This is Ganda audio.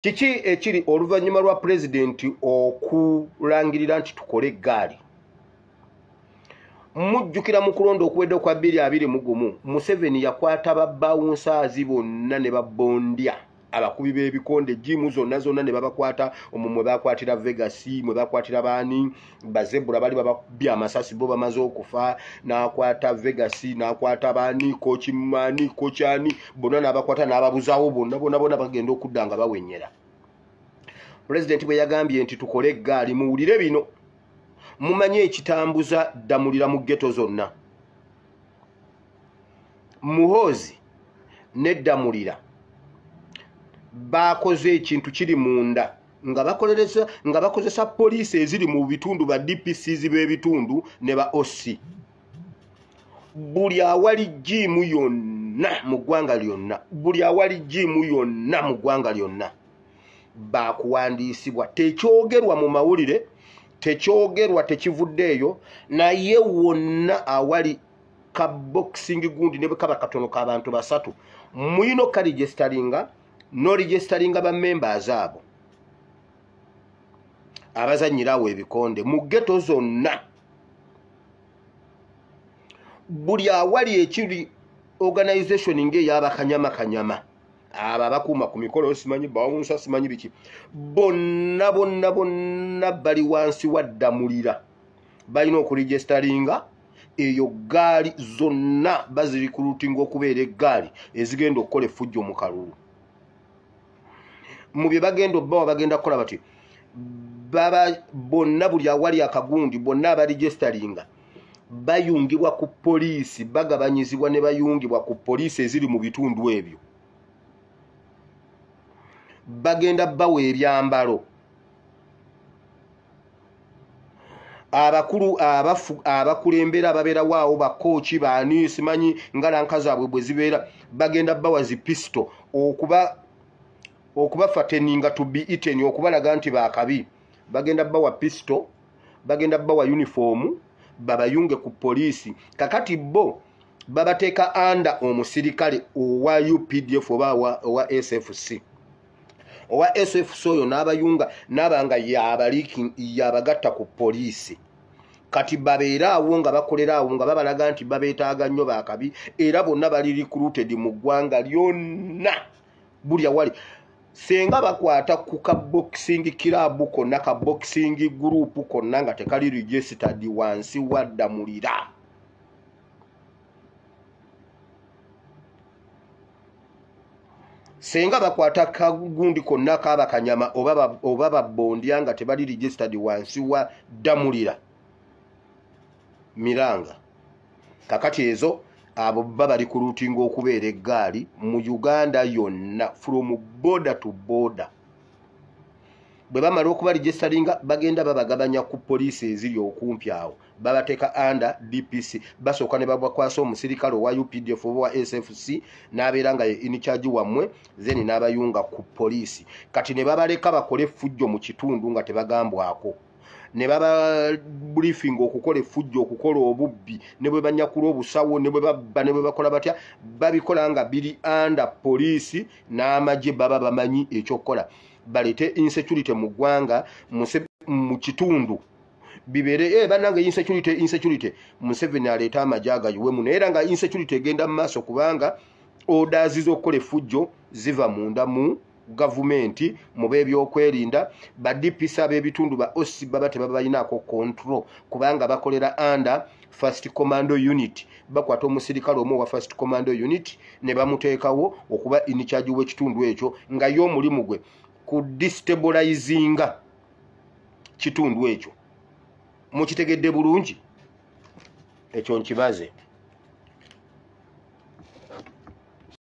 Kiki ekiri oluvannyuma lwa pulezidenti okulangirira nti tukole eggaali. Mujjukira mu kulonda okuwedde kwa 2021 Museveni yakwata babbawunsaazi bonna ne babbondya abakubi b'ebikonde jimu zonna ne babakwata omumwe bakwatira Vegas mwe bakwatira baani bazebula bali bababya amasasi bo bamaze okufa n'akwata Vegas n'akwata baani kochimani kochani bonna n'abakwata n'ababuzawo bonna bagenda okuddanga bawenyera. President bwe yagambye nti tukole eggaali muwulire bino mumanye ekitambuza ddamulira mu ghetto zonna. Muhoozi n'eddamulira bakoze ekintu kiri munda nga bakozesa poliisi eziri mu bitundu ba DPCs b'ebitundu ne ba OC. Buli awali jimu yonna mu ggwanga lyonna, buli awali jimu yonna mu ggwanga lyonna bakuwandiisibwa. Tekyogerwa mu mawulire, tekyogerwa, tekivuddeeyo, naye wonna awali ka boxing gundi ne bwe kaba katono k'abantu basatu muyino karegisteringa no registeringa ba members abo abazanyirawo ebikonde mu ghetto zonna. Buli awali ekiri organization ng'ey'abakanyama aba bakuuma ku mikolo simanyi bawunsa simanyi biki bonna bali wansi wa ddamulira balina okuregisteringa eyo gaali zonna bazirikulutinga okubeera eggaali ezigenda okukola effujjo mu kalulu. Mu bye bagenda obbawa bagenda kukola bati bonna buli awali akagundi bonna abaregisteringa bayungibwa ku poliisi, bagabanyizibwa ne bayungibwa ku poliisi eziri mu bitundu ebyo. Bagenda bawa ebyambalo abakulu abakulembera ababeera waawo bakooki baani simanyi ngalanka zaabwe bwe zibeera bagenda bawa zipisto okubafateninga to be eaten okubalaga nti baakabi. Bagenda bawa pisto, bagenda bawa uniform babayunge ku poliisi. Kakati bo babateeka anda omusirikale owa UPDF oba owa SFC. Owa SFC oyo n'abayunga n'abanga yabagatta ku poliisi. Kati babeera awo nga bakolera awo nga babalaga nti babeetaaga nnyo baakabi era bonna bali recruited mu ggwanga lyonna buli awali. Senga bakwata ku ka boxing club konna ka boxing group konna nga tekali registered wansi wa ddamulira. Senga bakwata kagundi konna k'abakanyama oba babbondya nga tebali registered wansi wa ddamulira miranga. Kakati ezo abo baba recruiting okubeera eggaali mu Uganda yonna from border to border. Bwe bamala okuba registeringa bagenda babagabanya ku poliisi eziri okumpi awo babateeka under DPC basooka ne babakwasa omusirikale owa UPDF oba wa SFC n'abeera nga ye in charge wammwe then n'abayunga ku poliisi. Kati ne babaleka bakole effujjo mu kitundu nga tebagambwako. Ne baba briefing okukola effujjo okukola obubbi ne bwe banyakula obusawo ne bwe babba ne bwe bakola batya babikola nga biri under poliisi n'amagye baba bamanyi ekyokukola. Balete insecurity mu ggwanga mu kitundu bibere banange insecurity Museveni aleeta amagye agayiwemu naye era nga insecurity egenda mu maaso kubanga orders z'okukola effujjo ziva munda mu gavumenti mu b'ebyokwerinda ba DPC ab'ebitundu ba OC baba tebabayinaako control kubanga bakolera under First Commando Unit. Bakwata omusirikale omu wa First Commando Unit ne bamuteekawo okuba in charge w'ekitundu ekyo nga y'omulimu gwe ku destabilizinga kitundu ekyo. Mukitegedde bulungi ekyo nkibaze.